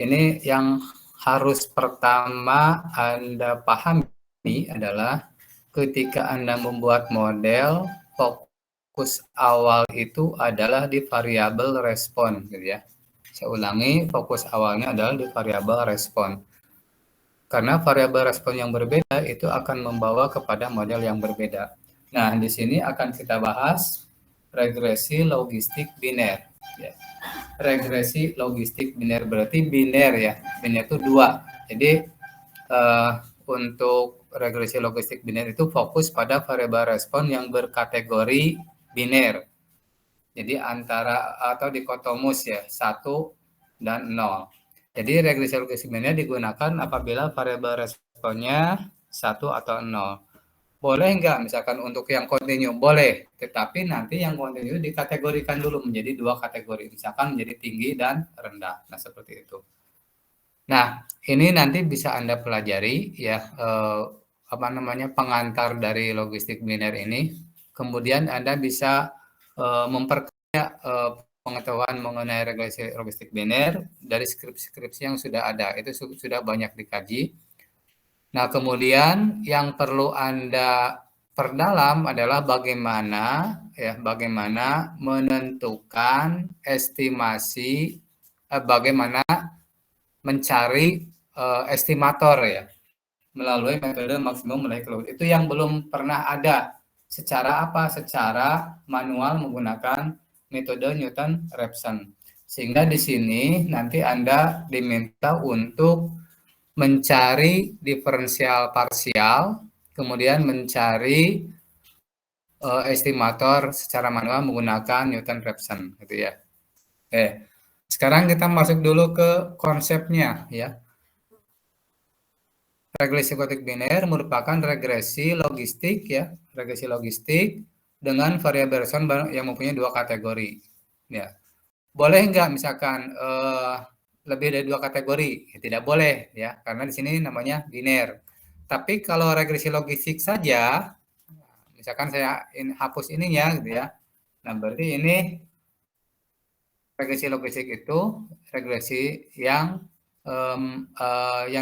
Ini yang harus pertama Anda pahami adalah ketika Anda membuat model, fokus awal itu adalah di variabel respon, gitu ya. Saya ulangi, fokus awalnya adalah di variabel respon. Karena variabel respon yang berbeda itu akan membawa kepada model yang berbeda. Nah, di sini akan kita bahas regresi logistik biner. Ya. Regresi logistik biner berarti biner ya. Biner itu 2. Jadi untuk regresi logistik biner itu fokus pada variabel respon yang berkategori biner. Jadi antara atau dikotomus ya, 1 dan 0. Jadi regresi logistik biner digunakan apabila variabel responnya 1 atau 0. Boleh nggak misalkan untuk yang kontinu? Boleh, tetapi nanti yang kontinu dikategorikan dulu menjadi 2 kategori, misalkan menjadi tinggi dan rendah. Nah, seperti itu. Nah, ini nanti bisa Anda pelajari ya, pengantar dari logistik biner ini. Kemudian Anda bisa memperkaya pengetahuan mengenai regresi logistik biner dari skripsi-skripsi yang sudah ada. Itu sudah banyak dikaji. Nah, kemudian yang perlu Anda perdalam adalah bagaimana menentukan estimasi, bagaimana mencari estimator ya melalui metode maksimum likelihood. Itu yang belum pernah ada. Secara apa? Secara manual menggunakan metode Newton-Raphson. Sehingga di sini nanti Anda diminta untuk mencari diferensial parsial, kemudian mencari estimator secara manual menggunakan Newton-Raphson, gitu ya. Sekarang kita masuk dulu ke konsepnya, ya. Regresi logistik biner merupakan regresi logistik, ya, regresi logistik dengan variabel respon yang mempunyai 2 kategori, ya. Boleh nggak misalkan lebih dari 2 kategori? Ya, tidak boleh ya, karena di sini namanya biner. Tapi kalau regresi logistik saja, misalkan saya hapus ininya gitu ya. Nah, berarti ini regresi logistik itu regresi yang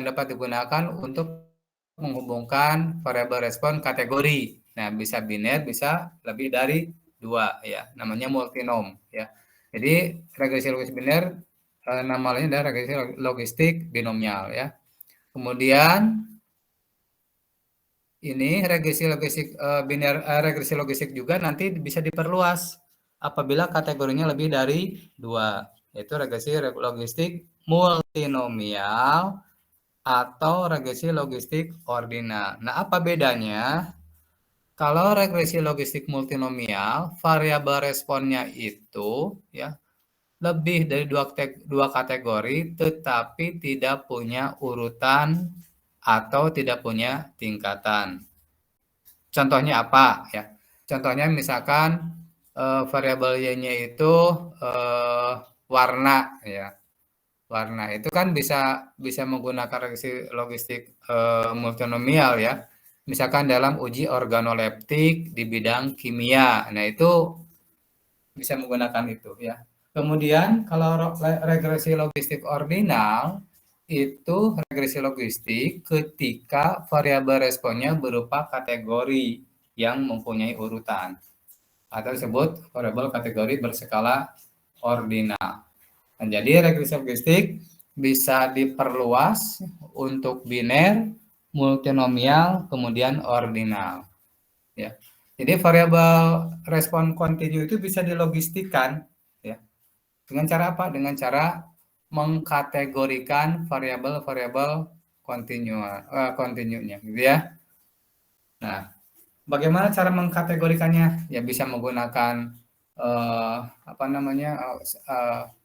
dapat digunakan untuk menghubungkan variabel respon kategori. Nah, bisa biner, bisa lebih dari 2 ya. Namanya multinom ya. Jadi regresi logistik biner namanya adalah regresi logistik binomial ya. Kemudian ini regresi logistik biner, regresi logistik juga nanti bisa diperluas apabila kategorinya lebih dari 2, yaitu regresi logistik multinomial atau regresi logistik ordinal. Nah, apa bedanya? Kalau regresi logistik multinomial, variabel responnya itu ya lebih dari 2 kategori tetapi tidak punya urutan atau tidak punya tingkatan. Contohnya apa ya? Contohnya misalkan variabel y-nya itu warna ya. Warna itu kan bisa menggunakan regresi logistik multinomial ya. Misalkan dalam uji organoleptik di bidang kimia. Nah, itu bisa menggunakan itu ya. Kemudian kalau regresi logistik ordinal itu regresi logistik ketika variabel responnya berupa kategori yang mempunyai urutan atau disebut variabel kategori berskala ordinal. Nah, jadi regresi logistik bisa diperluas untuk biner, multinomial, kemudian ordinal. Ya. Jadi variabel respon kontinu itu bisa dilogistikan ya. Dengan cara apa? Dengan cara mengkategorikan variabel-variabel kontinunya gitu ya. Nah, bagaimana cara mengkategorikannya? Ya bisa menggunakan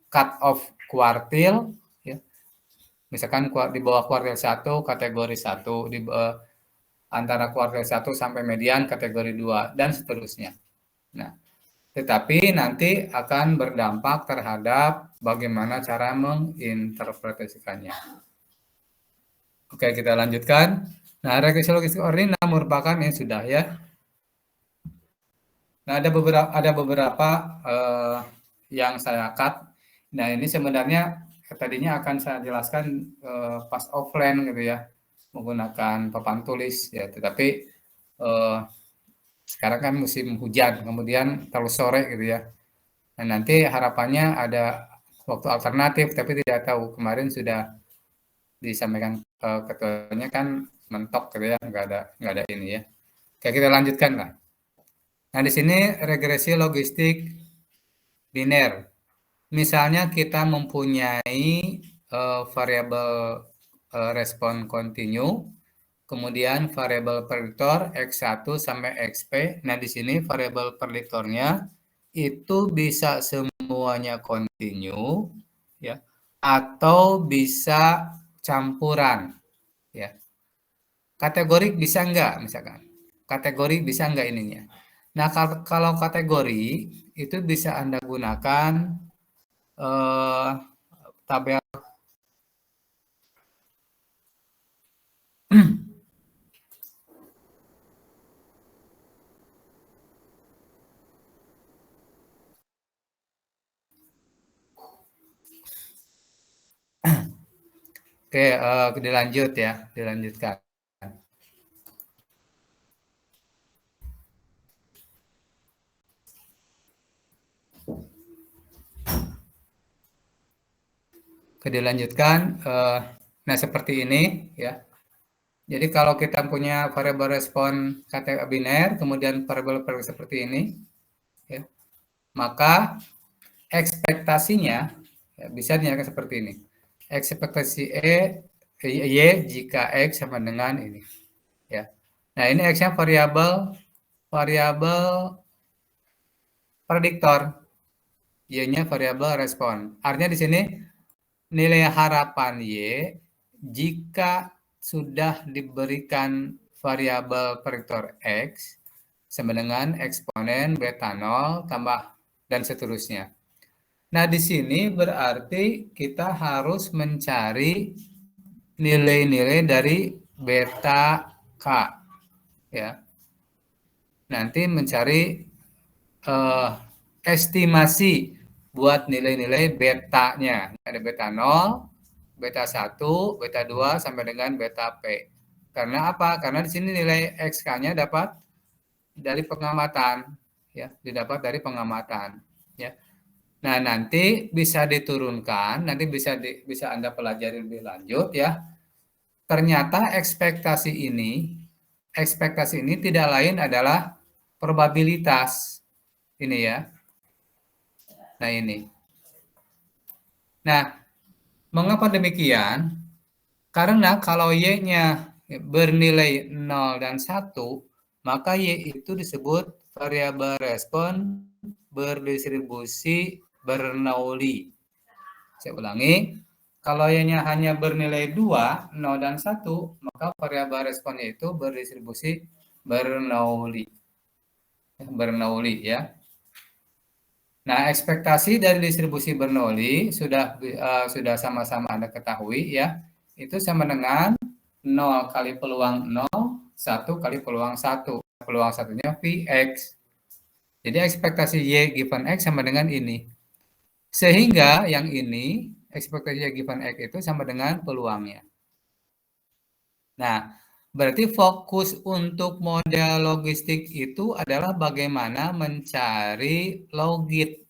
cut off kuartil ya. Misalkan di bawah kuartil 1 kategori 1, di antara kuartil 1 sampai median kategori 2 dan seterusnya. Nah, tetapi nanti akan berdampak terhadap bagaimana cara menginterpretasikannya. Oke, kita lanjutkan. Nah, regresi logistik ordinal merupakan yang sudah ya. Nah, ada beberapa yang saya cut. Nah, ini sebenarnya tadinya akan saya jelaskan pas offline gitu ya, menggunakan papan tulis ya, tetapi sekarang kan musim hujan, kemudian terlalu sore gitu ya. Nah, nanti harapannya ada waktu alternatif, tapi tidak tahu. Kemarin sudah disampaikan ketuanya kan mentok gitu ya, nggak ada ini ya. Oke, kita lanjutkan lah. Nah, di sini regresi logistik biner. Misalnya kita mempunyai variabel respon kontinu, kemudian variabel prediktor X1 sampai XP. Nah, di sini variabel prediktornya itu bisa semuanya kontinu ya, atau bisa campuran ya. Kategori bisa enggak misalkan? Kategori bisa enggak ininya? Nah, kalau kategori itu bisa Anda gunakan eh, tabel. Oke, dilanjut ya, dilanjutkan. Oke, dilanjutkan. Nah, seperti ini ya. Jadi kalau kita punya variabel respon kategori biner, kemudian variabel seperti ini, ya, maka ekspektasinya ya, bisa dinyatakan seperti ini. Ekspektasi Y jika X sama dengan ini. Ya. Nah, ini X-nya variabel prediktor, Y-nya variabel respon. Artinya di sini nilai harapan Y jika sudah diberikan variabel prediktor X sama dengan eksponen beta 0 tambah dan seterusnya. Nah, di sini berarti kita harus mencari nilai-nilai dari beta K ya. Nanti mencari estimasi buat nilai-nilai betanya. Ada beta 0, beta 1, beta 2 sampai dengan beta P. Karena apa? Karena di sini nilai XK-nya dapat dari pengamatan ya, didapat dari pengamatan ya. Nah, nanti bisa diturunkan, nanti bisa Anda pelajari lebih lanjut ya. Ternyata ekspektasi ini tidak lain adalah probabilitas. Ini ya. Nah, ini. Nah, mengapa demikian? Karena kalau Y-nya bernilai 0 dan 1, maka Y itu disebut variabel respon berdistribusi Bernoulli. Saya ulangi, kalau Y-nya hanya bernilai 2, 0 dan 1, maka variabel responnya itu berdistribusi Bernoulli. Bernoulli ya. Nah, ekspektasi dari distribusi Bernoulli sudah sama-sama Anda ketahui ya. Itu sama dengan 0 kali peluang 0, 1 kali peluang 1. Peluang satunya Vx. Jadi ekspektasi Y given X sama dengan ini. Sehingga yang ini, ekspektasi Y given X itu sama dengan peluangnya. Nah, berarti fokus untuk model logistik itu adalah bagaimana mencari logit.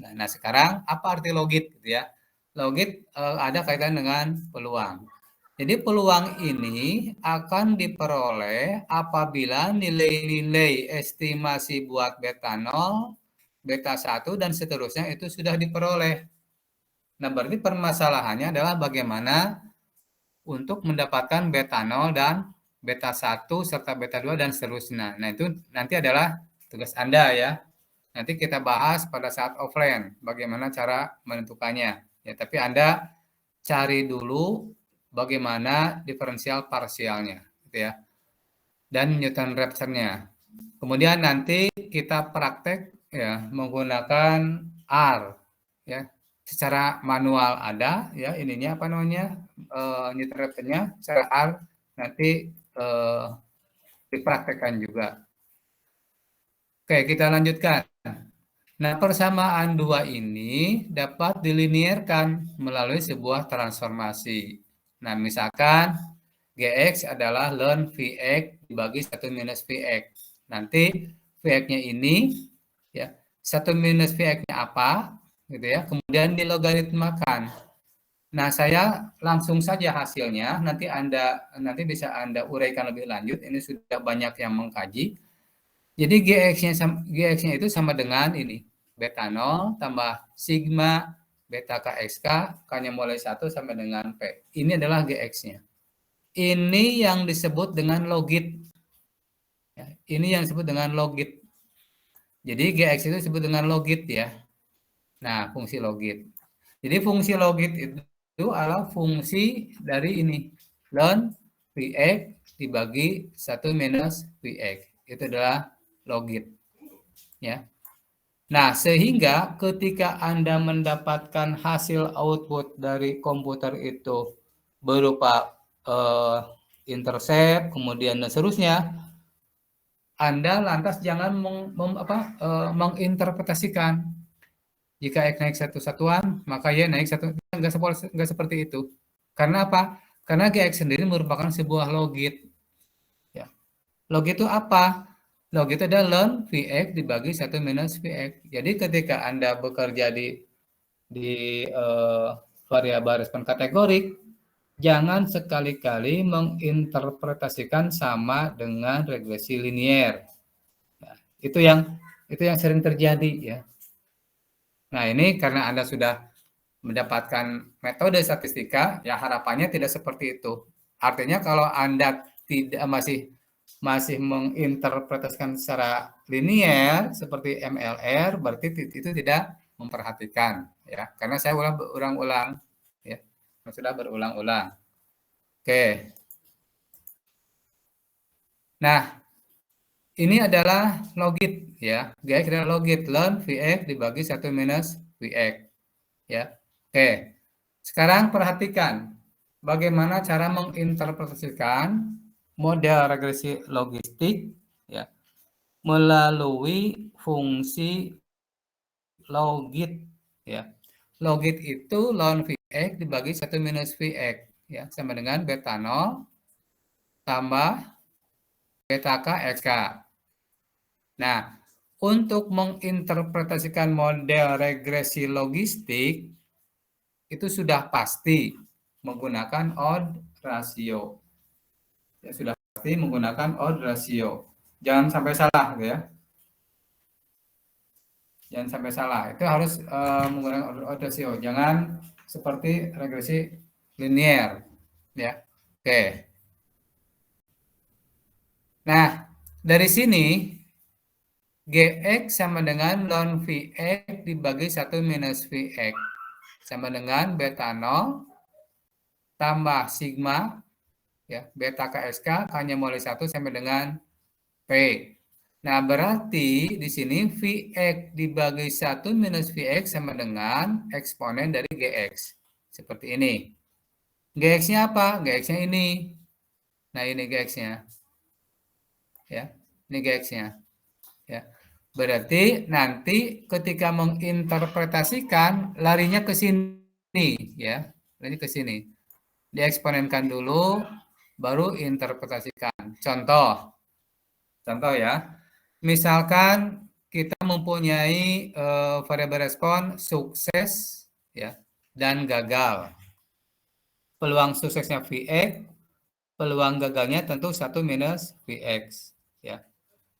Nah, sekarang apa arti logit gitu ya? Logit ada kaitan dengan peluang. Jadi peluang ini akan diperoleh apabila nilai-nilai estimasi buat beta 0, beta 1 dan seterusnya itu sudah diperoleh. Nah, berarti permasalahannya adalah bagaimana untuk mendapatkan beta 0 dan beta 1 serta beta 2 dan seterusnya. Nah, itu nanti adalah tugas Anda ya. Nanti kita bahas pada saat offline bagaimana cara menentukannya. Ya, tapi Anda cari dulu bagaimana diferensial parsialnya gitu ya. Dan Newton Raphson-nya. Kemudian nanti kita praktek ya menggunakan R ya. Secara manual ada ya ininya apa namanya Newton Raphson-nya, secara R nanti dipraktekkan juga. Oke, kita lanjutkan. Nah, persamaan dua ini dapat dilinearkan melalui sebuah transformasi. Nah, misalkan Gx adalah ln Vx dibagi 1 minus Vx. Nanti Vx-nya ini, ya, 1 minus Vx-nya apa, gitu ya, kemudian dilogaritmakan. Nah, saya langsung saja hasilnya, nanti bisa Anda uraikan lebih lanjut, ini sudah banyak yang mengkaji. Jadi Gx-nya itu sama dengan ini, beta 0 tambah sigma beta KXK, K-nya mulai 1 sampai dengan P. Ini adalah Gx-nya. Ini yang disebut dengan logit. Ya, ini yang disebut dengan logit. Jadi Gx itu disebut dengan logit ya. Nah, fungsi logit. Jadi fungsi logit itu adalah fungsi dari ini. Ln Vx dibagi 1 minus Vx. Itu adalah logit. Ya. Nah, sehingga ketika Anda mendapatkan hasil output dari komputer itu berupa intercept, kemudian dan seterusnya, Anda lantas jangan menginterpretasikan. Jika X naik satu satuan, maka Y naik satu. Enggak seperti itu. Karena apa? Karena Gx sendiri merupakan sebuah logit. Ya. Logit itu apa? Logit itu adalah ln Vx dibagi 1 minus Vx. Jadi ketika Anda bekerja di variabel respon kategorik, jangan sekali-kali menginterpretasikan sama dengan regresi linier. Nah, itu yang sering terjadi ya. Nah, ini karena Anda sudah mendapatkan metode statistika, ya harapannya tidak seperti itu. Artinya kalau Anda tidak masih menginterpretasikan secara linier seperti MLR, berarti itu tidak memperhatikan ya. Karena saya ulang-ulang ya. Sudah berulang-ulang. Oke. Nah, ini adalah logit ya. Gx adalah logit ln Vx dibagi 1 minus Vx ya. Oke. Sekarang perhatikan bagaimana cara menginterpretasikan model regresi logistik ya melalui fungsi logit ya. Logit itu ln Vx dibagi 1 minus Vx ya sama dengan beta 0 tambah beta K XK. Nah, untuk menginterpretasikan model regresi logistik itu sudah pasti menggunakan odd ratio. Ya, sudah pasti menggunakan odd ratio. Jangan sampai salah ya. Jangan sampai salah. Itu harus menggunakan odd ratio. Jangan seperti regresi linier ya. Oke. Nah, dari sini Gx sama dengan ln Vx dibagi 1 minus Vx sama dengan beta 0 tambah sigma ya beta KSK K-nya mulai 1 sampai dengan P. Nah, berarti di sini Vx dibagi 1 minus Vx sama dengan eksponen dari Gx. Seperti ini. Gx-nya apa? Gx-nya ini. Nah, ini Gx-nya. Ya, ini Gx-nya. Ya. Berarti nanti ketika menginterpretasikan larinya ke sini ya. Larinya ke sini. Dieksponenkan dulu baru interpretasikan. Contoh ya. Misalkan kita mempunyai variabel respon sukses ya dan gagal. Peluang suksesnya Vx, peluang gagalnya tentu 1 minus Vx ya.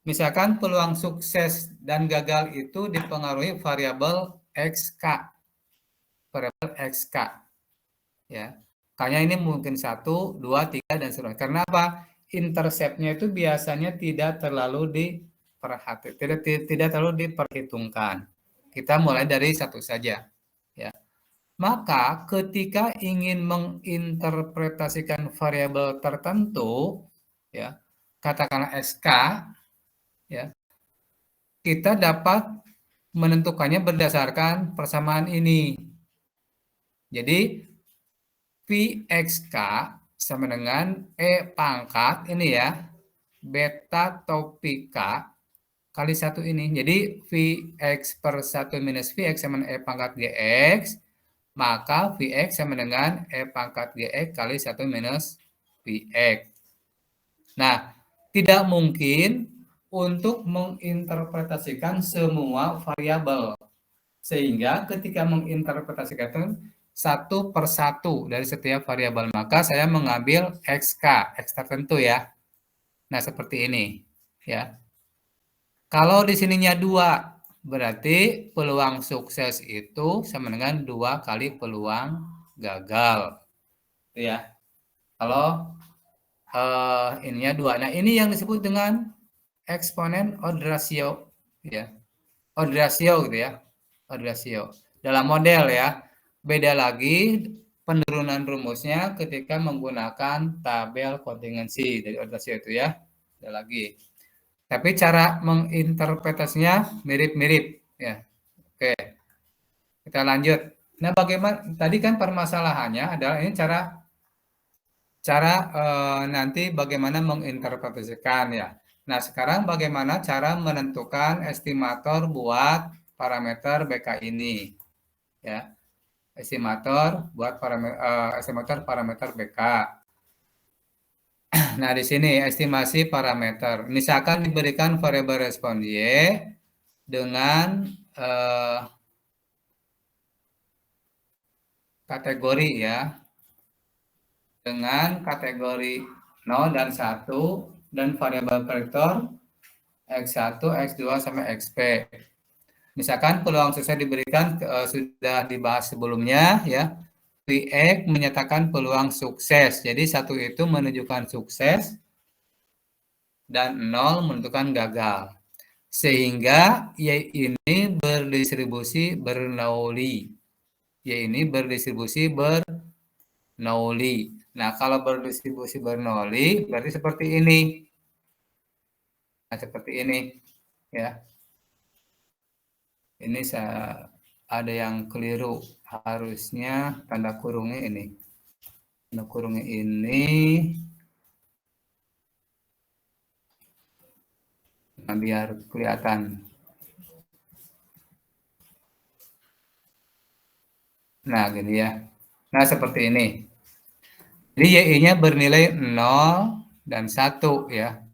Misalkan peluang sukses dan gagal itu dipengaruhi variabel XK. Variabel XK. Ya. K-nya ini mungkin 1, 2, 3, dan seterusnya. Karena apa? Interceptnya itu biasanya tidak terlalu diperhatikan, tidak terlalu diperhitungkan. Kita mulai dari satu saja. Ya. Maka ketika ingin menginterpretasikan variabel tertentu, ya, katakanlah SK, ya, kita dapat menentukannya berdasarkan persamaan ini. Jadi Vxk sama dengan E pangkat ini ya, beta topik K kali 1 ini. Jadi Vx per 1 minus Vx sama E pangkat Gx, maka Vx sama dengan E pangkat Gx kali 1 minus Vx. Nah, tidak mungkin untuk menginterpretasikan semua variabel. Sehingga ketika menginterpretasikan satu per satu dari setiap variabel, maka saya mengambil XK, X tertentu ya. Nah, seperti ini ya. Kalau di sininya 2, berarti peluang sukses itu sama dengan 2 kali peluang gagal. Itu ya. Kalau ininya 2. Nah, ini yang disebut dengan eksponen odd ratio ya. Odd ratio gitu ya. Odd ratio. Dalam model ya. Beda lagi penurunan rumusnya ketika menggunakan tabel kontingensi dari odd ratio itu ya. Beda lagi. Tapi cara menginterpretasinya mirip-mirip ya. Oke. Kita lanjut. Nah, bagaimana tadi kan permasalahannya adalah ini cara nanti bagaimana menginterpretasikan ya. Nah, sekarang bagaimana cara menentukan estimator buat parameter BK ini ya. Estimator buat estimator parameter BK. Nah, di sini estimasi parameter. Misalkan diberikan variabel respon Y dengan kategori ya. Dengan kategori 0 dan 1 dan variabel prediktor X1, X2 sampai XP. Misalkan peluang sukses diberikan sudah dibahas sebelumnya ya. Vx menyatakan peluang sukses. Jadi 1 itu menunjukkan sukses dan 0 menentukan gagal. Sehingga Y ini berdistribusi bernoulli. Y ini berdistribusi bernoulli. Nah, kalau berdistribusi bernoulli berarti seperti ini. Nah, seperti ini ya. Ini ada yang keliru. Harusnya tanda kurungnya ini. Tanda kurungnya ini. Nah, biar kelihatan. Nah, gini ya. Nah, seperti ini. Jadi Y-nya bernilai 0 dan 1 ya.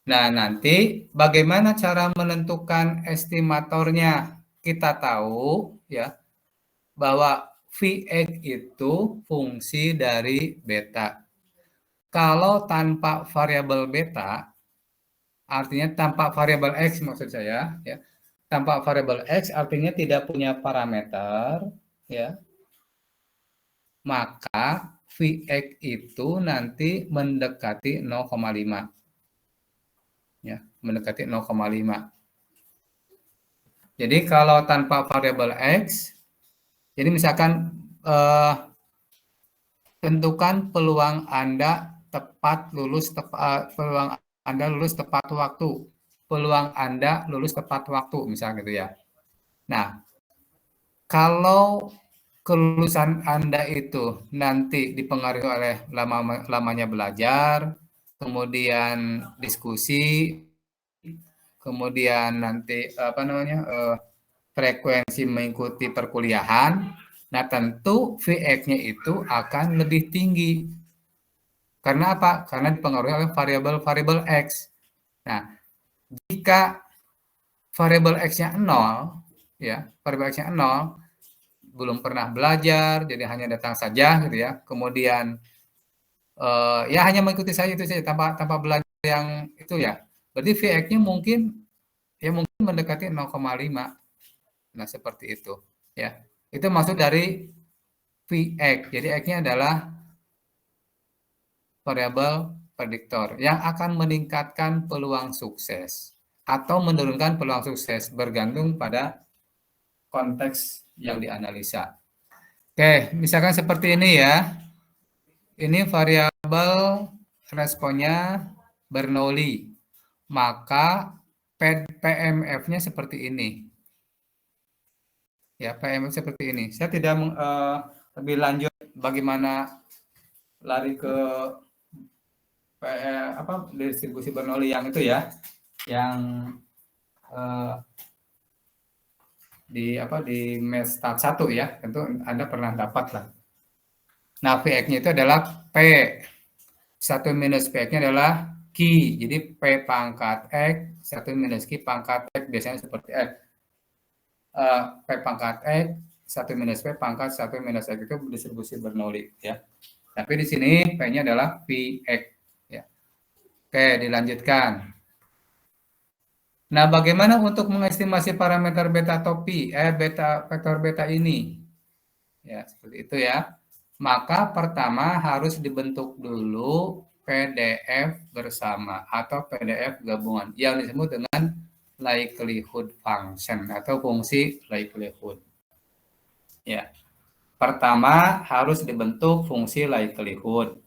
Nah, nanti bagaimana cara menentukan estimatornya? Kita tahu ya bahwa Vx itu fungsi dari beta. Kalau tanpa variabel beta, artinya tanpa variabel x maksud saya ya. Tanpa variabel x artinya tidak punya parameter ya. Maka Vx itu nanti mendekati 0,5. Ya, mendekati 0,5. Jadi kalau tanpa variabel x, jadi misalkan tentukan peluang Anda peluang Anda lulus tepat waktu. Peluang Anda lulus tepat waktu, misalnya gitu ya. Nah, kalau kelulusan Anda itu nanti dipengaruhi oleh lamanya belajar, kemudian diskusi, kemudian nanti frekuensi mengikuti perkuliahan, nah tentu Vx-nya itu akan lebih tinggi. Karena apa? Karena dipengaruhi oleh variabel X. Nah, jika variabel X-nya 0, ya, variabel X-nya 0, belum pernah belajar, jadi hanya datang saja gitu ya. Kemudian ya hanya mengikuti saja itu saja tanpa belajar yang itu ya. Berarti Vx-nya mungkin mendekati 0,5. Nah, seperti itu ya. Itu maksud dari Vx. Jadi X-nya adalah variabel prediktor yang akan meningkatkan peluang sukses atau menurunkan peluang sukses bergantung pada konteks yang dianalisa. Oke, misalkan seperti ini ya. Ini variabel responnya Bernoulli. Maka PMF-nya seperti ini. Ya, PMF seperti ini. Saya tidak lebih lanjut bagaimana lari ke distribusi Bernoulli yang itu ya. Yang di Mestat 1 ya, tentu Anda pernah dapat lah. Nah, Vx-nya itu adalah P. 1 minus P-nya adalah Q. Jadi P pangkat X, 1 minus Q pangkat X, biasanya seperti X. P pangkat X, 1 minus P pangkat 1 minus X itu distribusi Bernoulli ya. Tapi di sini P-nya adalah Px ya. Oke, dilanjutkan. Nah, bagaimana untuk mengestimasi parameter beta atau pi, vektor beta ini? Ya, seperti itu ya. Maka pertama harus dibentuk dulu PDF bersama atau PDF gabungan yang disebut dengan likelihood function atau fungsi likelihood. Ya. Pertama harus dibentuk fungsi likelihood.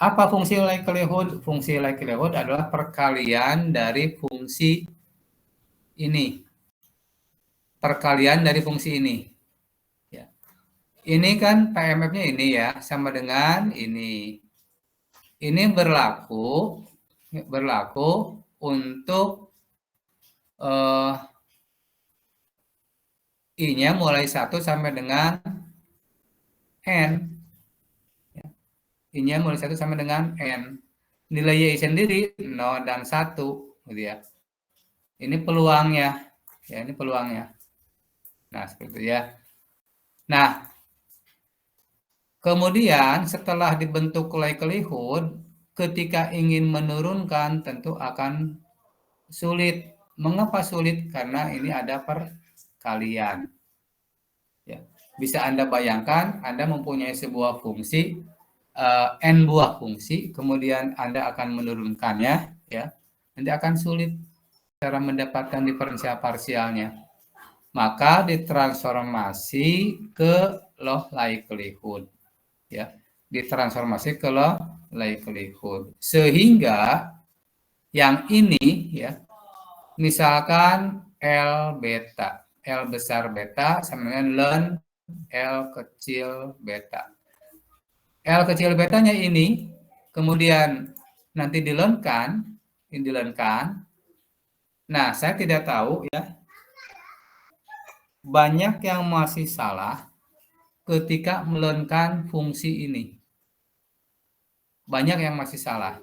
Apa fungsi likelihood? Fungsi likelihood adalah perkalian dari fungsi ini. Perkalian dari fungsi ini. Ya. Ini kan PMF-nya ini ya, sama dengan ini. Ini berlaku untuk I-nya mulai 1 sampai dengan N. I-nya mulai 1 sampai dengan N. Nilai Y sendiri 0 dan 1. Gitu ya. Ini peluangnya. Ya, ini peluangnya. Nah, seperti itu ya. Nah, kemudian setelah dibentuk likelihood, ketika ingin menurunkan tentu akan sulit. Mengapa sulit? Karena ini ada perkalian. Ya. Bisa Anda bayangkan, Anda mempunyai sebuah fungsi, N buah fungsi, kemudian Anda akan menurunkannya, ya, nanti akan sulit cara mendapatkan diferensial parsialnya. Maka ditransformasi ke log likelihood. Ya, ditransformasi ke log likelihood. Sehingga yang ini, ya, misalkan L beta, L besar beta sama dengan ln L kecil beta. L kecil betanya ini kemudian nanti dilenkan, ini dilenkan. Nah, saya tidak tahu ya, banyak yang masih salah ketika melenkan fungsi ini. Banyak yang masih salah.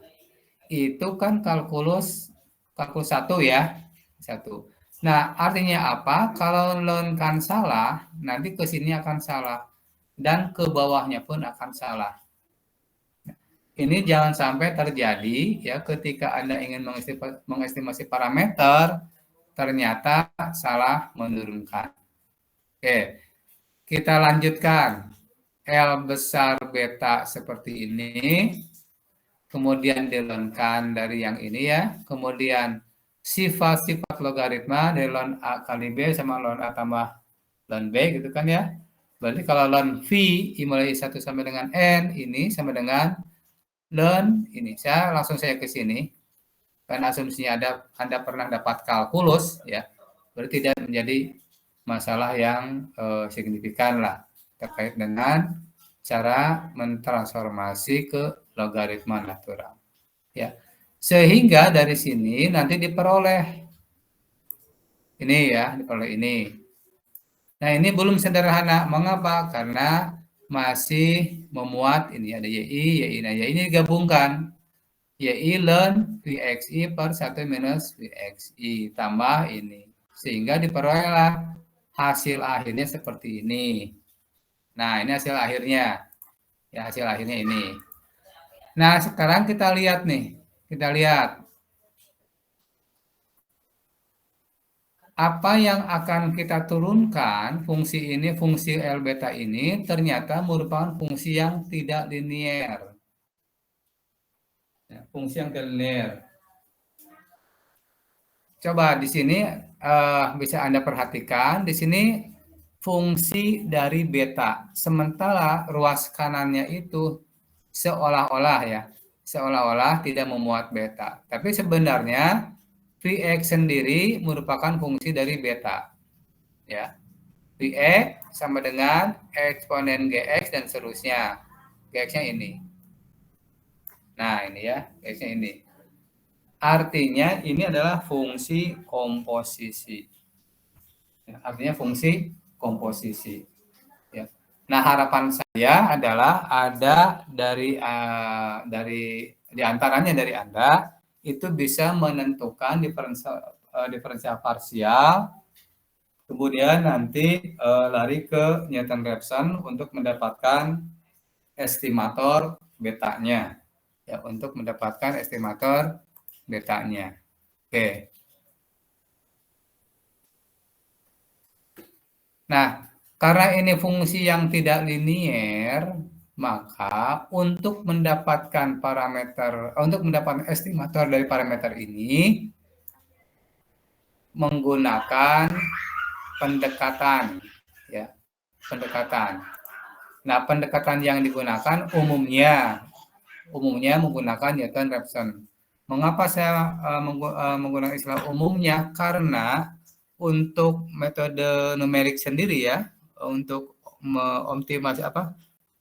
Itu kan kalkulus 1 ya, 1. Nah, artinya apa? Kalau lenkan salah, nanti ke sini akan salah. Dan ke bawahnya pun akan salah. Ini jangan sampai terjadi ya ketika Anda ingin mengestimasi parameter, ternyata salah menurunkan. Oke, kita lanjutkan. L besar beta seperti ini. Kemudian dilenkan dari yang ini ya. Kemudian sifat-sifat logaritma dari ln A kali B sama ln A tambah ln B gitu kan ya. Berarti kalau ln V mulai 1 sampai dengan N ini sama dengan ln ini. Langsung saya ke sini. Karena asumsinya Anda pernah dapat kalkulus ya. Berarti tidak menjadi masalah yang signifikan lah terkait dengan cara mentransformasi ke logaritma natural. Ya. Sehingga dari sini nanti diperoleh ini ya, diperoleh ini. Nah, ini belum sederhana. Mengapa? Karena masih memuat ini ada YI. Nah, YI ini digabungkan. YI ln VXI per 1 minus VXI tambah ini. Sehingga diperolehlah hasil akhirnya seperti ini. Nah, ini hasil akhirnya. Ya, hasil akhirnya ini. Nah, sekarang kita lihat nih. Kita lihat. Apa yang akan kita turunkan, fungsi ini, fungsi L beta ini, ternyata merupakan fungsi yang tidak linier. Ya, fungsi yang tidak linier. Coba di sini bisa Anda perhatikan, di sini fungsi dari beta. Sementara ruas kanannya itu seolah-olah ya, seolah-olah tidak memuat beta. Tapi sebenarnya Vx sendiri merupakan fungsi dari beta. Ya. Vx sama dengan eksponen Gx dan seterusnya. Gx-nya ini. Nah, ini ya, Gx-nya ini. Artinya ini adalah fungsi komposisi. Artinya fungsi komposisi. Ya. Nah, harapan saya adalah ada dari di antaranya dari Anda itu bisa menentukan diferensial parsial, kemudian nanti lari ke Newton-Raphson untuk mendapatkan estimator betanya. Ya, untuk mendapatkan estimator betanya. Oke. Nah, karena ini fungsi yang tidak linier, maka untuk mendapatkan estimator dari parameter ini menggunakan pendekatan, ya, pendekatan. Nah, pendekatan yang digunakan umumnya menggunakan Newton-Raphson. Mengapa saya menggunakan istilah umumnya? Karena untuk metode numerik sendiri ya, untuk mengoptimasi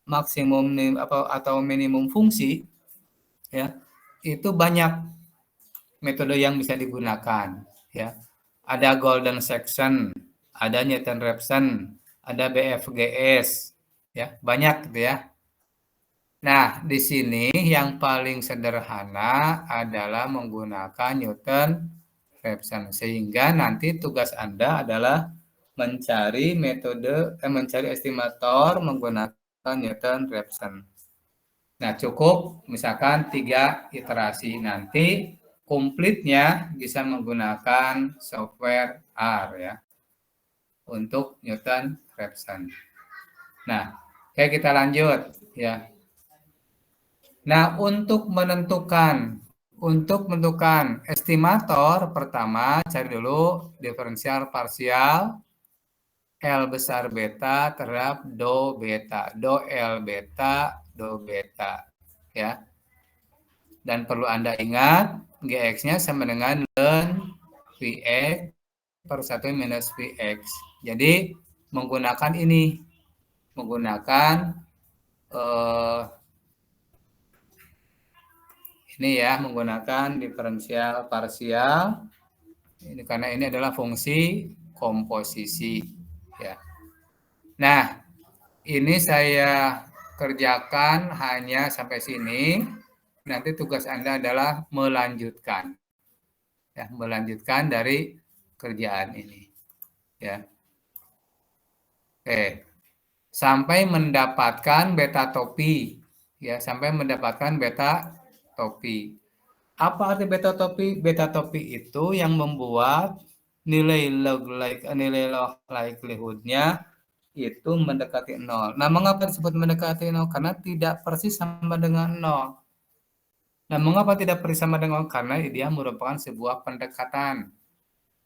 maksimum atau minimum fungsi ya, itu banyak metode yang bisa digunakan ya. Ada golden section, ada Newton-Raphson, ada BFGS ya, banyak gitu ya. Nah, di sini yang paling sederhana adalah menggunakan Newton-Raphson. Sehingga nanti tugas Anda adalah mencari estimator menggunakan Newton-Raphson. Nah, cukup misalkan 3 iterasi. Nanti komplitnya bisa menggunakan software R ya untuk Newton-Raphson. Nah, oke kita lanjut ya. Nah, untuk menentukan estimator, pertama cari dulu diferensial parsial L besar beta terhadap do beta. Do L beta, do beta. Ya. Dan perlu Anda ingat, Gx-nya sama dengan ln Vx per 1 minus Vx. Jadi, menggunakan ini. Menggunakan ini ya, menggunakan diferensial parsial. Ini karena ini adalah fungsi komposisi ya. Nah, ini saya kerjakan hanya sampai sini. Nanti tugas Anda adalah melanjutkan. Ya, melanjutkan dari kerjaan ini. Ya. Oke. Sampai mendapatkan beta topi. Ya, sampai mendapatkan beta topi. Apa arti beta topi? Beta topi itu yang membuat nilai log likelihood-nya itu mendekati 0. Nah, mengapa disebut mendekati 0? Karena tidak persis sama dengan 0. Nah, mengapa tidak persis sama dengan 0? Karena dia merupakan sebuah pendekatan.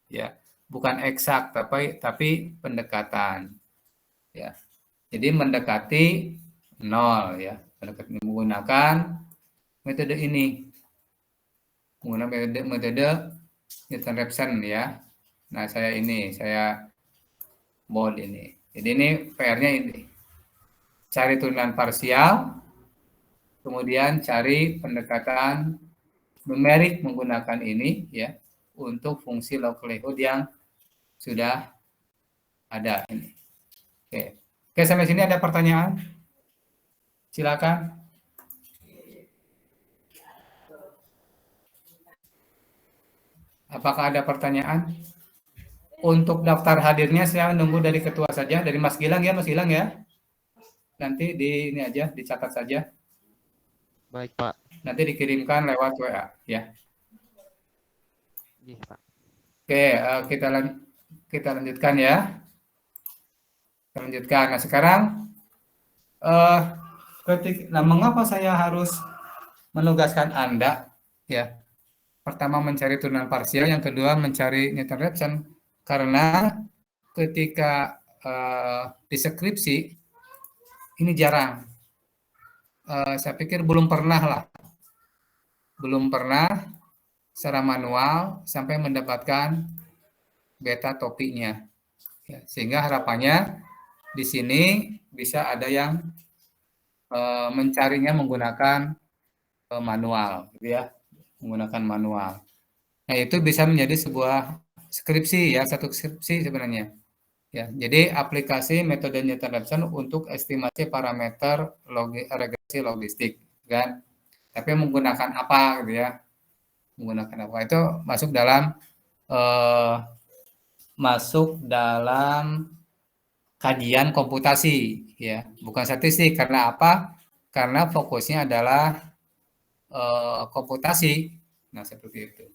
Ya, bukan eksak tapi pendekatan. Ya. Jadi mendekati 0 ya. Menggunakan metode ini. Menggunakan metode Newton-Raphson ya. Nah, saya bold ini. Jadi ini PR-nya ini. Cari turunan parsial, kemudian cari pendekatan numerik menggunakan ini ya untuk fungsi log likelihood yang sudah ada ini. Oke, sampai sini ada pertanyaan? Silakan. Apakah ada pertanyaan? Untuk daftar hadirnya saya nunggu dari ketua saja, dari Mas Gilang ya, Mas Gilang ya. Nanti di ini aja, dicatat saja. Baik, Pak. Nanti dikirimkan lewat WA ya. Iya, Pak. Oke, kita lanjutkan ya. Kita lanjutkan. Nah, sekarang mengapa saya harus menugaskan Anda ya? Pertama mencari turunan parsial, yang kedua mencari Newton-Raphson. Karena ketika di skripsi ini jarang. Saya pikir belum pernah secara manual sampai mendapatkan beta topinya. Ya, sehingga harapannya di sini bisa ada yang mencarinya menggunakan manual, gitu ya. menggunakan manual. Nah, itu bisa menjadi sebuah skripsi ya, satu skripsi sebenarnya. Ya, jadi aplikasi metode Newton Raphson untuk estimasi parameter regresi logistik, kan? Tapi menggunakan apa gitu ya? Menggunakan apa? Itu eh, masuk dalam kajian komputasi ya, bukan statistik. Karena apa? Karena fokusnya adalah komputasi. Nah, seperti itu.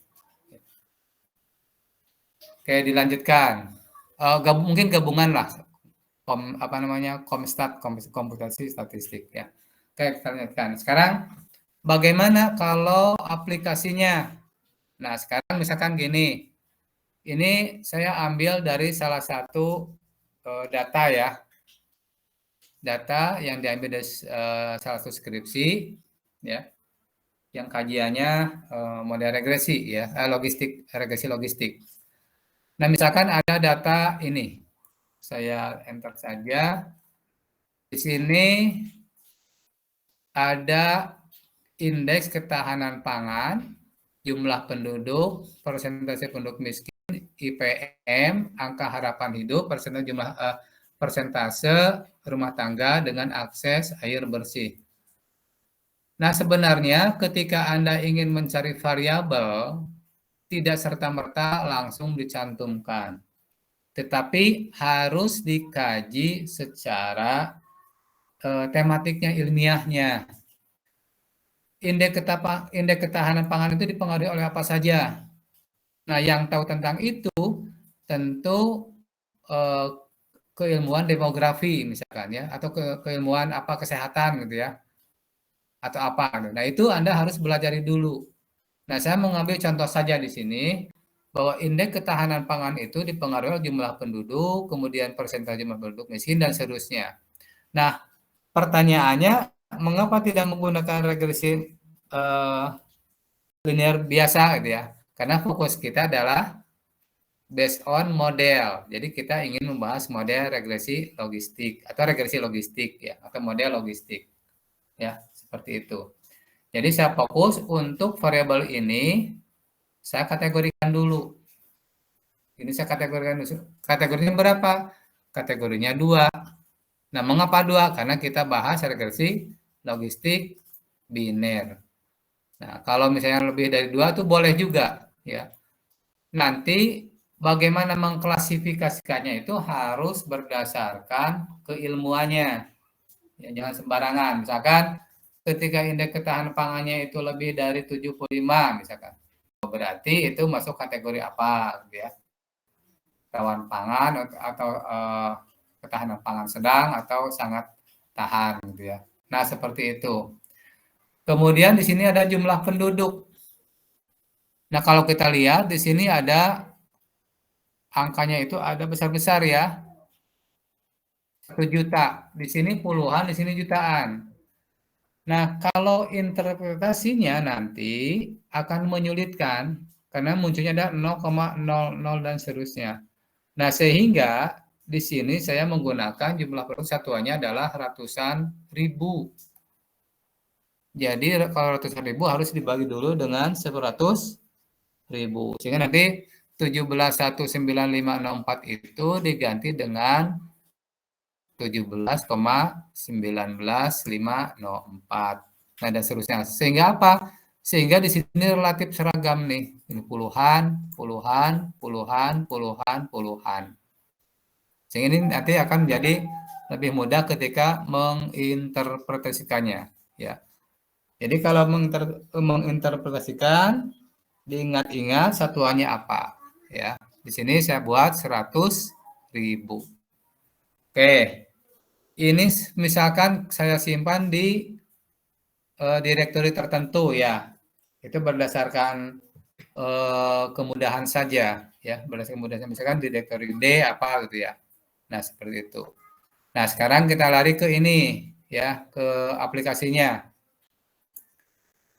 Oke, dilanjutkan. Mungkin gabungan lah, apa namanya, komputasi statistik ya. Oke, kita lanjutkan. Sekarang bagaimana kalau aplikasinya? Nah, sekarang misalkan gini, ini saya ambil dari salah satu data ya, data yang diambil dari salah satu skripsi ya, yang kajiannya model regresi ya, logistik, regresi logistik. Nah, misalkan ada data ini, saya enter saja. Di sini ada indeks ketahanan pangan, jumlah penduduk, persentase penduduk miskin, IPM, angka harapan hidup, persentase rumah tangga dengan akses air bersih. Nah, sebenarnya ketika Anda ingin mencari variabel, tidak serta-merta langsung dicantumkan, tetapi harus dikaji secara tematiknya, ilmiahnya. Indeks ketahanan pangan itu dipengaruhi oleh apa saja? Nah, yang tahu tentang itu tentu eh, keilmuan demografi misalkan ya, atau keilmuan apa kesehatan gitu ya, atau apa. Nah, itu Anda harus belajar dulu. Nah, saya mengambil contoh saja di sini bahwa indeks ketahanan pangan itu dipengaruhi oleh jumlah penduduk, kemudian persentase jumlah penduduk miskin dan seterusnya. Nah, pertanyaannya, mengapa tidak menggunakan regresi linear biasa gitu ya? Karena fokus kita adalah based on model. Jadi kita ingin membahas model regresi logistik atau regresi logistik ya, atau model logistik ya, seperti itu. Jadi saya fokus untuk variabel ini saya kategorikan dulu. Ini saya kategorikan dulu. Kategorinya berapa? Kategorinya 2. Nah, mengapa 2? Karena kita bahas regresi logistik biner. Nah, kalau misalnya lebih dari 2 itu boleh juga ya. Nanti bagaimana mengklasifikasikannya itu harus berdasarkan keilmuannya. Ya, jangan sembarangan. Misalkan ketika indeks ketahanan pangannya itu lebih dari 75 misalkan. Berarti itu masuk kategori apa gitu ya. Rawan pangan atau ketahanan pangan sedang atau sangat tahan gitu ya. Nah, seperti itu. Kemudian di sini ada jumlah penduduk. Nah, kalau kita lihat di sini ada angkanya itu ada besar-besar ya. 1 juta. Di sini puluhan, di sini jutaan. Nah, kalau interpretasinya nanti akan menyulitkan karena munculnya ada 0,00 dan seterusnya. Nah, sehingga di sini saya menggunakan jumlah penduduk satuannya adalah ratusan ribu. Jadi kalau ratusan ribu harus dibagi dulu dengan 100 ribu. Sehingga nanti 17,19564 itu diganti dengan 17,19504. Nah, dan seterusnya. Sehingga apa? Sehingga di sini relatif seragam nih. Ini puluhan, puluhan, puluhan, puluhan, puluhan. Sehingga ini nanti akan menjadi lebih mudah ketika menginterpretasikannya. Ya. Jadi kalau menginterpretasikan, diingat-ingat satuannya apa. Ya. Di sini saya buat 100.000. Oke. Ini misalkan saya simpan di direktori tertentu ya. Itu berdasarkan kemudahan saja ya, berdasarkan kemudahan misalkan direktori D apa gitu ya. Nah, seperti itu. Nah, sekarang kita lari ke ini ya, ke aplikasinya.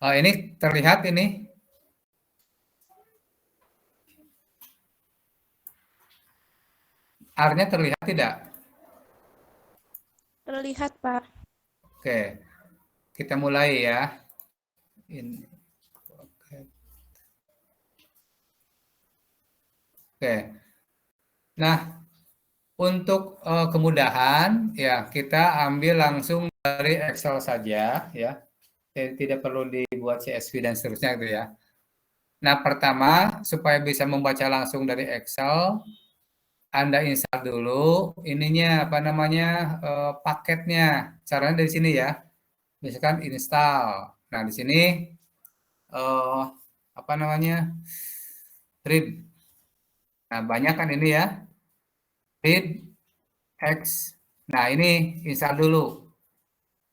Ini terlihat ini. R-nya terlihat tidak? Terlihat, Pak. Oke. Kita mulai ya. Ini. Oke. Oke. Nah, untuk kemudahan ya kita ambil langsung dari Excel saja ya. Tidak perlu dibuat CSV dan seterusnya gitu ya. Nah, pertama supaya bisa membaca langsung dari Excel, Anda install dulu ininya apa namanya paketnya. Caranya dari sini ya. Misalkan install. Nah, di sini apa namanya? Read. Nah, banyak kan ini ya. Read X. Nah, ini install dulu.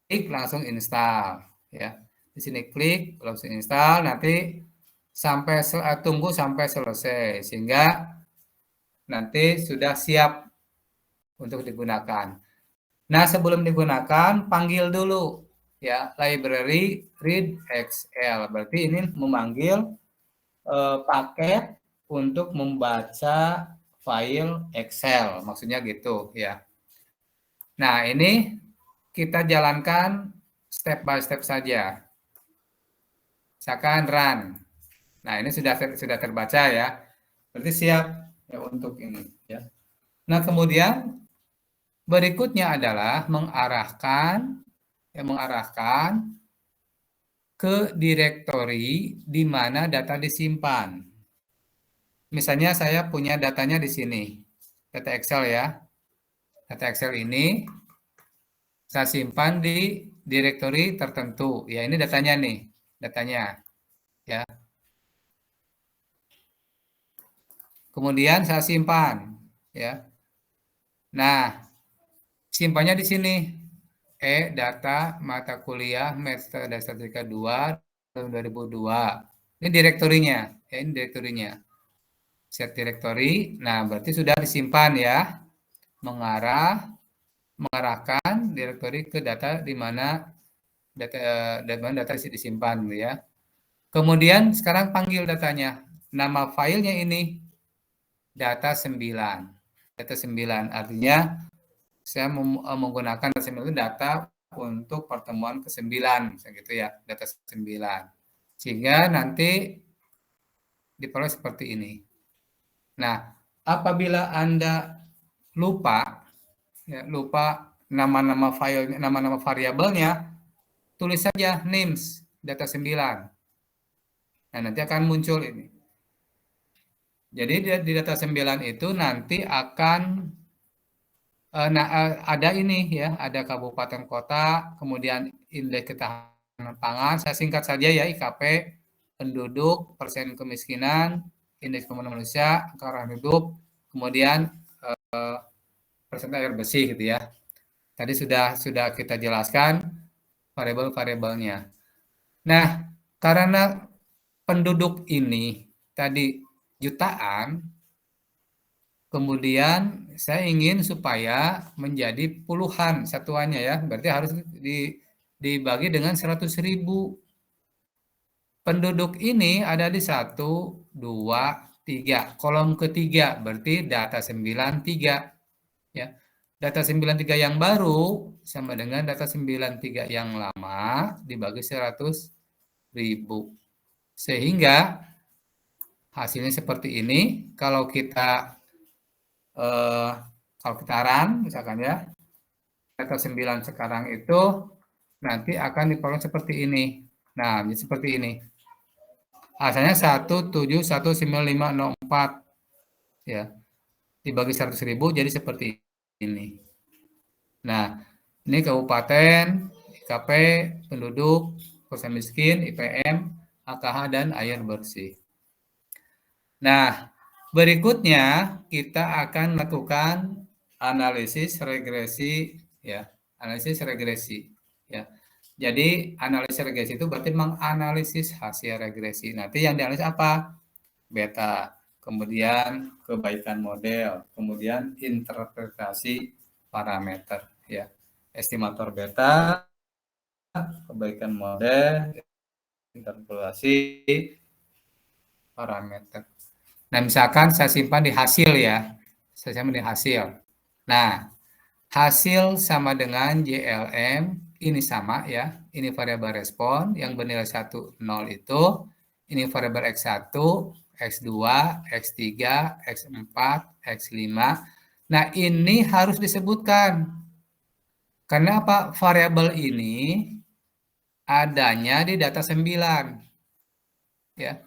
Klik langsung install ya. Di sini klik langsung install, nanti sampai tunggu sampai selesai sehingga nanti sudah siap untuk digunakan. Nah, sebelum digunakan panggil dulu ya library read XL. Berarti ini memanggil paket untuk membaca file Excel. Maksudnya gitu ya. Nah, ini kita jalankan step by step saja. Misalkan run. Nah, ini sudah terbaca ya. Berarti siap ya untuk ini ya. Nah, kemudian berikutnya adalah mengarahkan ke direktori di mana data disimpan. Misalnya saya punya datanya di sini. Data Excel ya. Data Excel ini saya simpan di direktori tertentu. Ya, ini datanya nih, datanya ya. Kemudian saya simpan ya. Nah, simpannya di sini. Data mata kuliah Metadata 2 tahun 2002. Ini direktorinya, ya ini direktorinya. Set direktori. Nah, berarti sudah disimpan ya. Mengarahkan direktori ke data di mana data disimpan ya. Kemudian sekarang panggil datanya. Nama filenya ini data 9. Data 9 artinya saya menggunakan data 9 itu data untuk pertemuan ke-9 gitu ya, data 9. Sehingga nanti diperoleh seperti ini. Nah, apabila Anda lupa nama-nama file, nama-nama variabelnya, tulis saja names data 9. Nah, nanti akan muncul ini. Jadi di data 9 itu nanti akan ada ini ya, ada kabupaten kota, kemudian indeks ketahanan pangan, saya singkat saja ya IKP, penduduk, persen kemiskinan, indeks pembangunan manusia, angka orang hidup, kemudian persentase air bersih gitu ya. Tadi sudah kita jelaskan variabel-variabelnya. Nah, karena penduduk ini tadi jutaan, kemudian saya ingin supaya menjadi puluhan satuannya ya, berarti harus dibagi dengan 100.000. Penduduk ini ada di 1, 2, 3. Kolom ketiga berarti data 93 ya. Data 93 yang baru sama dengan data 93 yang lama dibagi 100.000. Sehingga hasilnya seperti ini. Kalau kita run misalkan ya, data 9 sekarang itu nanti akan diperoleh seperti ini. Nah, jadi seperti ini. Hasilnya 1719504 ya. Dibagi 100.000 jadi seperti ini. Nah, ini kabupaten, IKP, penduduk, persen miskin, IPM, AKH dan air bersih. Nah, berikutnya kita akan melakukan analisis regresi ya, analisis regresi ya. Jadi analisis regresi itu berarti menganalisis hasil regresi. Nanti yang dianalisis apa? Beta, kemudian kebaikan model, kemudian interpretasi parameter ya. Estimator beta, kebaikan model, interpretasi parameter. Nah, misalkan saya simpan di hasil ya. Saya simpan di hasil. Nah, hasil sama dengan JLM, ini sama ya. Ini variabel respon yang bernilai 1, 0 itu. Ini variabel X1, X2, X3, X4, X5. Nah, ini harus disebutkan. Karena apa? Variabel ini adanya di data 9. Ya.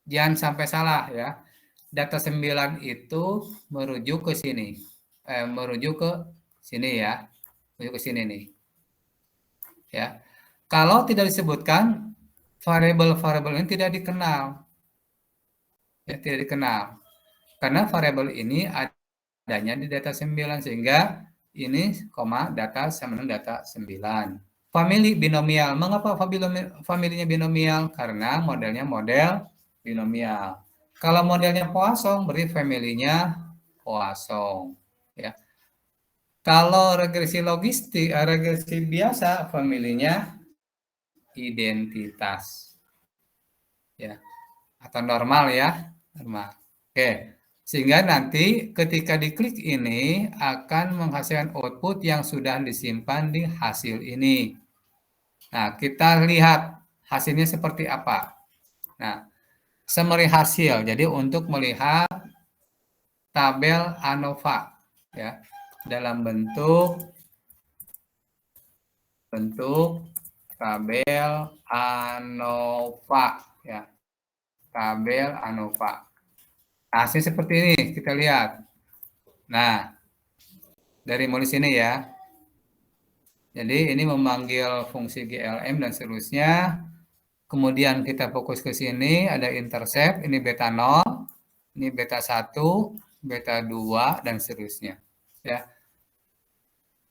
Jangan sampai salah ya. Data 9 itu merujuk ke sini. Merujuk ke sini ya. Merujuk ke sini nih. Ya. Kalau tidak disebutkan, variabel-variabel ini tidak dikenal. Ya, tidak dikenal. Karena variabel ini adanya di data 9 sehingga ini data sama dengan data 9. Famili binomial. Mengapa familinya binomial? Karena modelnya model binomial. Kalau modelnya Poisson, berarti familinya Poisson. Ya. Kalau regresi logistik, regresi biasa, familinya identitas. Ya. Atau normal ya, normal. Oke. Sehingga nanti ketika diklik ini akan menghasilkan output yang sudah disimpan di hasil ini. Nah, kita lihat hasilnya seperti apa. Nah, summary hasil. Jadi untuk melihat tabel ANOVA ya dalam bentuk tabel ANOVA ya. Tabel ANOVA. Hasil seperti ini kita lihat. Nah, dari mulai sini ya. Jadi ini memanggil fungsi GLM dan seterusnya. Kemudian kita fokus ke sini, ada intercept, ini beta 0, ini beta 1, beta 2, dan seterusnya. Ya.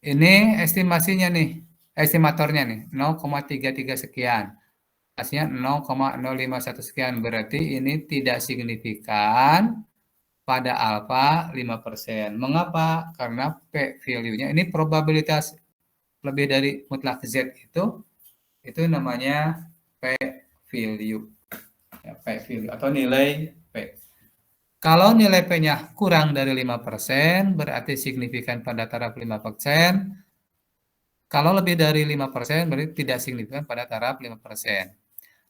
Ini estimasinya nih, estimatornya nih, 0,33 sekian. Hasilnya 0,051 sekian, berarti ini tidak signifikan pada alfa 5%. Mengapa? Karena P value-nya, ini probabilitas lebih dari mutlak Z itu namanya P value. Ya, P value atau nilai P. Kalau nilai P-nya kurang dari 5%, berarti signifikan pada taraf 5%. Kalau lebih dari 5%, berarti tidak signifikan pada taraf 5%.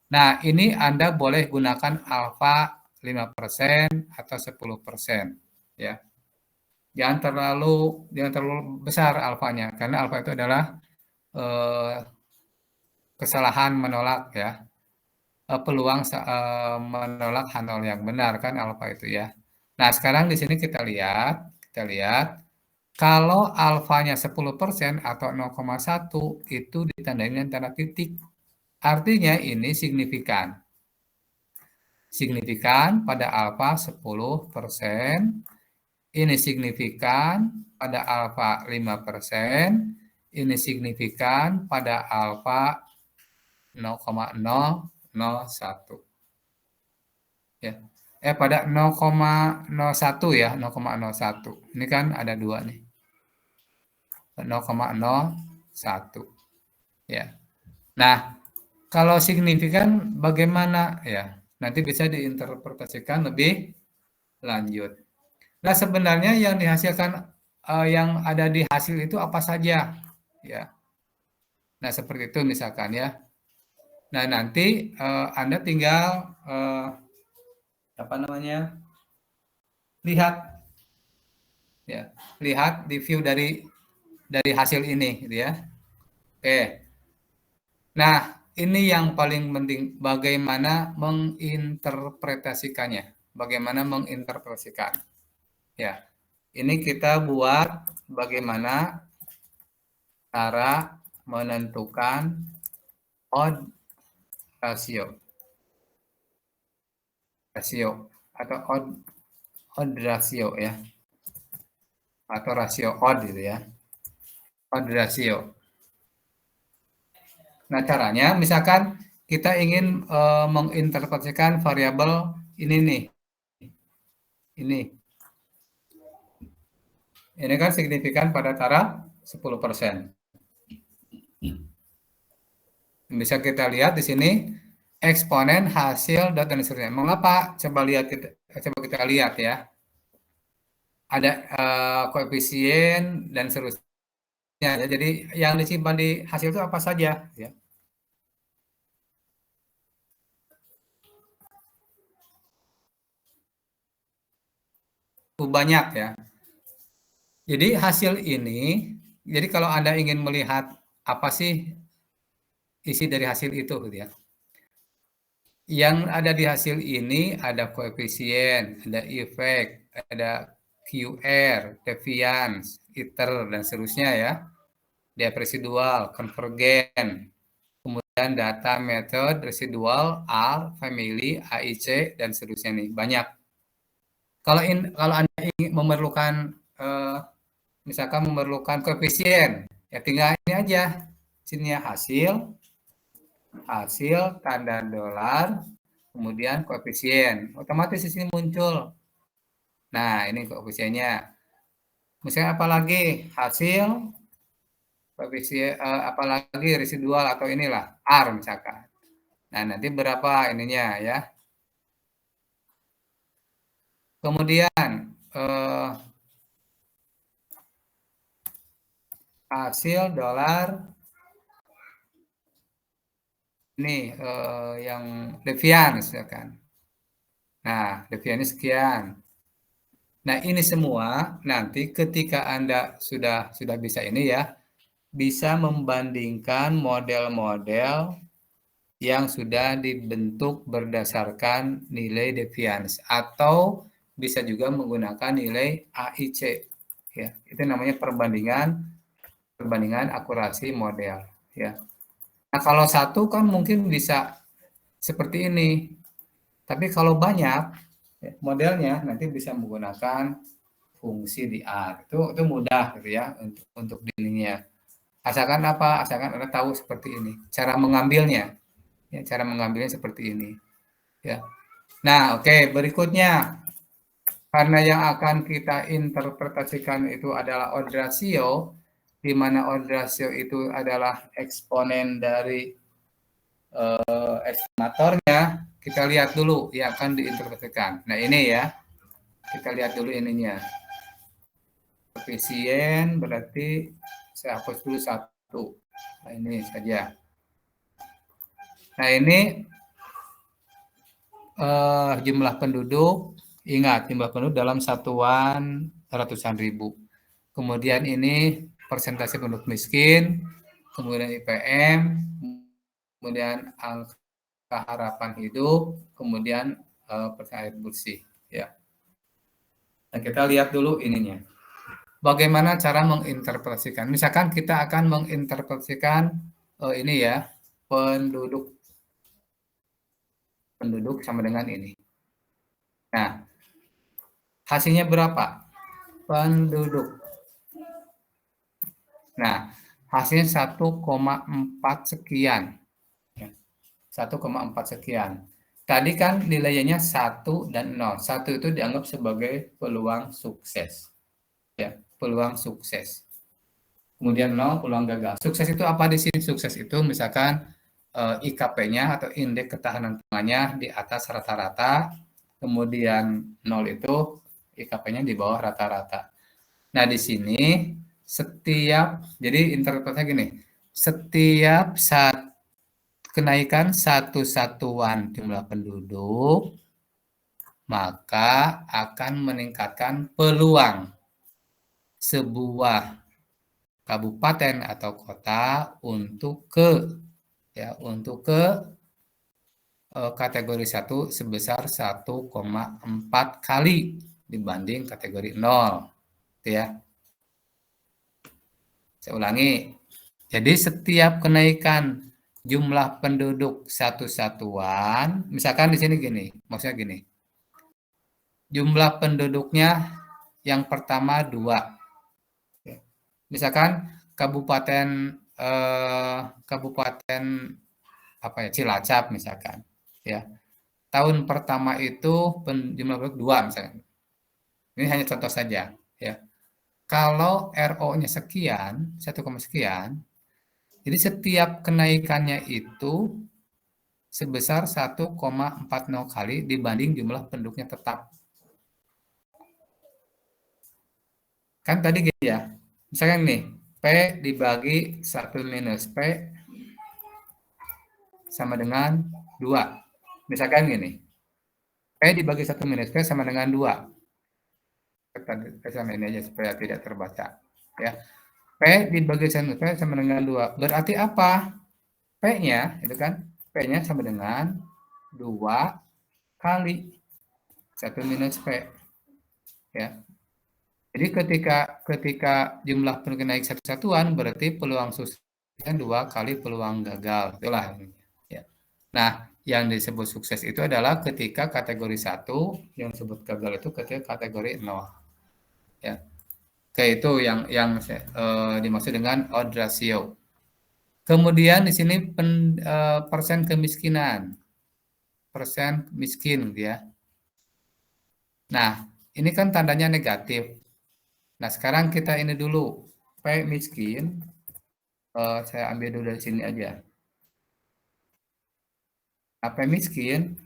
Nah, ini Anda boleh gunakan alfa 5% atau 10%. Ya. Jangan terlalu besar alfanya, karena alfa itu adalah kesalahan menolak ya. Peluang menolak H0 yang benar kan alfa itu ya. Nah, sekarang di sini kita lihat kalau alfanya 10% atau 0,1 itu ditandai dengan tanda titik. Artinya ini signifikan. Signifikan pada alfa 10%, ini signifikan pada alfa 5%, ini signifikan pada alfa 0,001. Ya. Pada 0,01 ya, 0,01. Ini kan ada 2 nih. 0,01. Ya. Nah, kalau signifikan bagaimana ya? Nanti bisa diinterpretasikan lebih lanjut. Nah, sebenarnya yang dihasilkan yang ada di hasil itu apa saja? Ya. Nah, seperti itu misalkan ya. Nah, nanti Anda tinggal apa namanya? Lihat ya, lihat di view dari hasil ini gitu ya. Oke. Nah, ini yang paling penting, bagaimana menginterpretasikannya. Bagaimana menginterpretasikan. Ya. Ini kita buat bagaimana cara menentukan odd ratio. Rasio atau odd ratio ya. Atau rasio odd gitu ya. Odd ratio. Nah, caranya misalkan kita ingin menginterpretasikan variabel ini nih. Ini kan signifikan pada taraf 10%. Bisa kita lihat di sini eksponen hasil dan seterusnya. Mengapa? Coba kita lihat ya. Ada koefisien dan seterusnya. Jadi yang disimpan di hasil itu apa saja ya. banyak ya. Jadi hasil ini, jadi kalau Anda ingin melihat apa sih isi dari hasil itu gitu ya. Yang ada di hasil ini ada koefisien, ada efek, ada QR, deviance, iter, dan seterusnya ya. Depth residual, konvergen, kemudian data method, residual, R, family, AIC, dan seterusnya nih. Banyak. Kalau Anda ingin memerlukan, misalkan memerlukan koefisien, ya tinggal ini aja. Sini ya hasil, tanda dolar, kemudian koefisien. Otomatis di sini muncul. Nah, ini koefisiennya. Misalnya apalagi hasil, koefisien, apalagi residual atau inilah R misalkan. Nah, nanti berapa ininya ya. Kemudian hasil dolar ini yang deviance ya kan. Nah, deviance sekian. Nah, ini semua nanti ketika Anda sudah bisa ini ya, bisa membandingkan model-model yang sudah dibentuk berdasarkan nilai deviance atau bisa juga menggunakan nilai AIC ya. Itu namanya perbandingan akurasi model ya. Nah, kalau satu kan mungkin bisa seperti ini. Tapi kalau banyak ya, modelnya nanti bisa menggunakan fungsi di R. Itu mudah gitu ya untuk dirinya. Asalkan apa? Asalkan Anda tahu seperti ini. Cara mengambilnya. Ya, cara mengambilnya seperti ini. Ya. Nah, oke, berikutnya karena yang akan kita interpretasikan itu adalah odd ratio, di mana odd ratio itu adalah eksponen dari estimatornya, kita lihat dulu yang akan diinterpretasikan. Nah, ini ya. Kita lihat dulu ininya. Koefisien berarti saya hapus dulu satu. Nah, ini saja. Nah, ini jumlah penduduk. Ingat, jumlah penduduk dalam satuan ratusan ribu. Kemudian ini persentase penduduk miskin, kemudian IPM, kemudian angka harapan hidup, kemudian persen air bersih. Ya. Nah, kita lihat dulu ininya. Bagaimana cara menginterpretasikan? Misalkan kita akan menginterpretasikan ini ya, penduduk sama dengan ini. Nah, hasilnya berapa? Penduduk. Nah, hasilnya 1,4 sekian. 1,4 sekian. Tadi kan nilainya 1 dan 0. 1 itu dianggap sebagai peluang sukses. Ya, peluang sukses. Kemudian 0 peluang gagal. Sukses itu apa di sini? Sukses itu misalkan IKP-nya atau indeks ketahanan pangannya di atas rata-rata, kemudian 0 itu IKP-nya di bawah rata-rata. Nah, di sini jadi interpretasinya gini, setiap kenaikan satu satuan jumlah penduduk, maka akan meningkatkan peluang sebuah kabupaten atau kota untuk ke kategori 1 sebesar 1,4 kali dibanding kategori 0. Gitu ya. Saya ulangi. Jadi setiap kenaikan jumlah penduduk satu satuan, misalkan di sini gini, maksudnya gini. Jumlah penduduknya yang pertama 2. Misalkan kabupaten Cilacap misalkan ya. Tahun pertama itu jumlah penduduk 2 misalkan. Ini hanya contoh saja ya. Kalau RO-nya sekian, 1, sekian, jadi setiap kenaikannya itu sebesar 1,40 kali dibanding jumlah penduduknya tetap. Kan tadi gitu ya. Misalkan nih, P dibagi 1 minus P sama dengan 2. Misalkan gini, P dibagi 1 minus P sama dengan 2. sama ini aja supaya tidak terbaca. Ya. P dibagi 1 P sama dengan 2. Berarti apa? P-nya itu kan P-nya sama dengan 2 kali 1 minus P. Ya. Jadi ketika jumlah penduduk naik satu satuan berarti peluang suksesnya 2 kali peluang gagal. Itulah. Ya. Nah, yang disebut sukses itu adalah ketika kategori 1, yang disebut gagal itu ketika kategori 0. Ya. Kayak itu yang dimaksud dengan odd ratio. Kemudian di sini persen kemiskinan. Persen miskin gitu ya. Nah, ini kan tandanya negatif. Nah, sekarang kita ini dulu. P miskin, saya ambil dulu dari sini aja. Nah, P miskin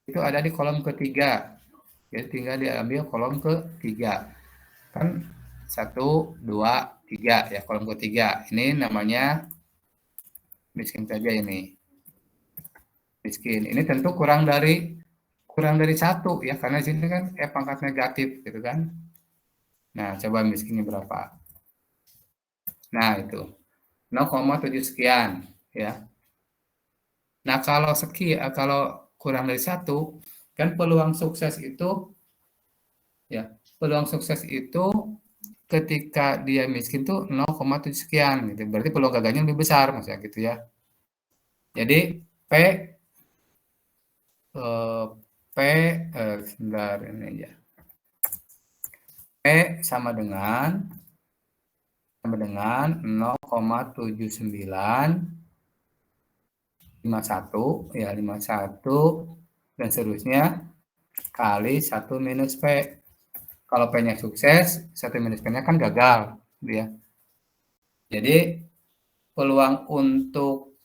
itu ada di kolom ketiga. Jadi tinggal diambil kolom ketiga. Kan 1, 2, 3 ya, kolom ketiga. Ini namanya miskin saja ini. Miskin. Ini tentu kurang dari 1 ya, karena di sini kan pangkat negatif gitu kan. Nah, coba miskinnya berapa? Nah, itu 0,7 sekian ya. Nah, kalau kurang dari 1 kan peluang sukses itu ya, peluang sukses itu ketika dia miskin tuh 0,7 sekian gitu. Berarti peluang gagalnya lebih besar maksudnya gitu ya. Jadi P eh, P sebentar ini aja. P sama dengan 0,7951 ya, 51 dan seterusnya kali 1 minus P. Kalau P-nya sukses, 1 minus P-nya kan gagal gitu ya. Jadi peluang untuk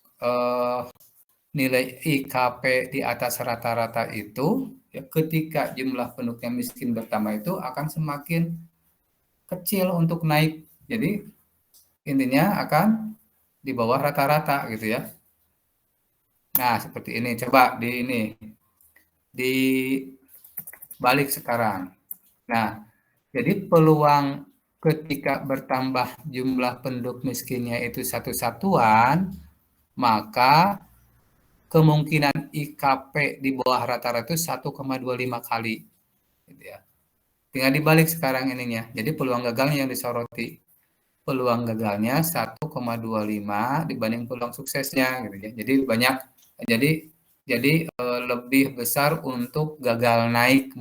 nilai IKP di atas rata-rata itu ya, ketika jumlah penduduk yang miskin bertambah itu akan semakin kecil untuk naik. Jadi intinya akan di bawah rata-rata gitu ya. Nah, seperti ini. Coba dibalik sekarang. Nah, jadi peluang ketika bertambah jumlah penduduk miskinnya itu satu satuan, maka kemungkinan IKP di bawah rata-rata itu 1,25 kali. Gitu ya. Tinggal dibalik sekarang ininya. Jadi peluang gagalnya yang disoroti. Peluang gagalnya 1,25 dibanding peluang suksesnya gitu ya. Jadi banyak lebih besar untuk gagal naik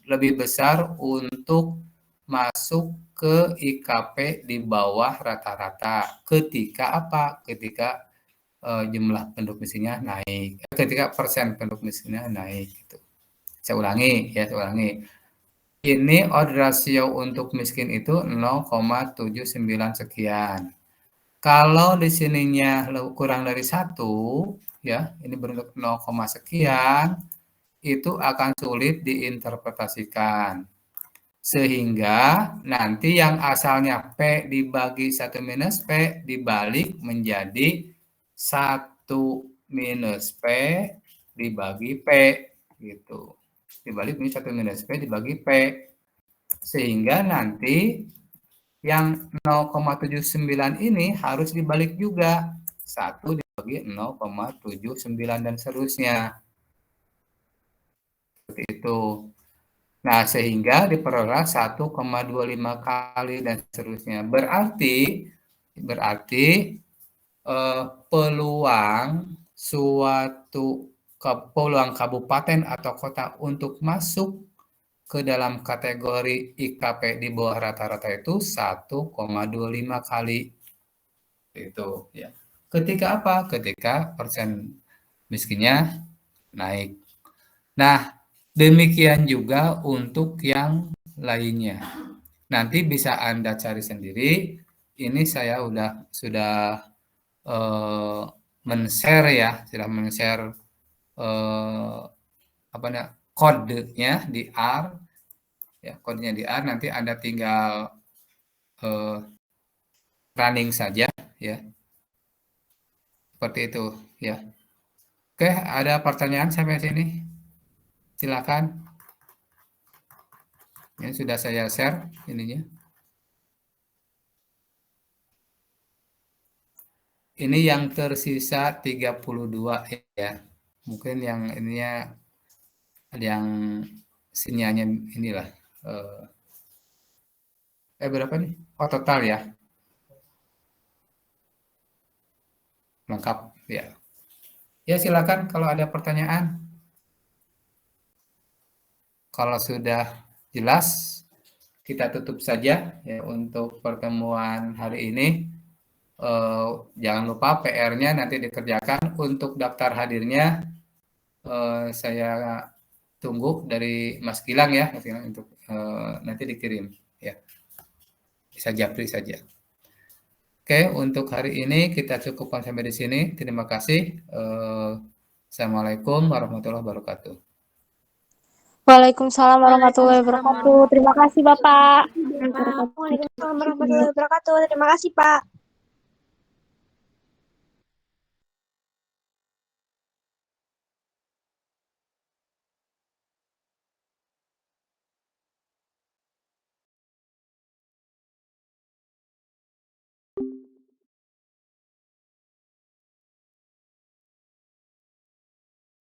lebih besar untuk masuk ke IKP di bawah rata-rata ketika apa? Ketika jumlah penduduk miskinnya naik. Ketika persen penduduk miskinnya naik gitu. Saya ulangi. Ini odd ratio untuk miskin itu 0,79 sekian. Kalau di sininya kurang dari 1, ya, ini bentuk 0, sekian, itu akan sulit diinterpretasikan. Sehingga nanti yang asalnya P dibagi 1 minus P dibalik menjadi 1 minus P dibagi P, gitu. Dibalik menjadi 1 minus P dibagi P. Sehingga nanti yang 0,79 ini harus dibalik juga. 1 dibagi 0,79 dan seterusnya. Seperti itu. Nah, sehingga diperoleh 1,25 kali dan seterusnya. Berarti peluang suatu peluang kabupaten atau kota untuk masuk ke dalam kategori IKP di bawah rata-rata itu 1,25 kali. Itu ya. Ketika apa? Ketika persen miskinnya naik. Nah, demikian juga untuk yang lainnya. Nanti bisa Anda cari sendiri. Ini saya sudah men-share ya, sudah men-share kodenya di R. Ya, kodenya di R, nanti Anda tinggal running saja ya. Seperti itu ya. Oke, ada pertanyaan sampai sini? Silakan. Ini sudah saya share ininya. Ini yang tersisa 32 ya. Mungkin yang ininya ada yang sinyalnya inilah. Berapa nih? Oh total ya. Lengkap ya. Ya silakan kalau ada pertanyaan. Kalau sudah jelas, kita tutup saja ya untuk pertemuan hari ini. Jangan lupa PR-nya nanti dikerjakan. Untuk daftar hadirnya saya tunggu dari Mas Gilang ya, Mas Gilang untuk nanti dikirim ya. Bisa japri saja. Oke, untuk hari ini kita cukupkan sampai di sini. Terima kasih. Assalamualaikum warahmatullahi wabarakatuh. Waalaikumsalam warahmatullahi wabarakatuh. Terima kasih Bapak. Waalaikumsalam warahmatullahi wabarakatuh. Terima kasih Pak.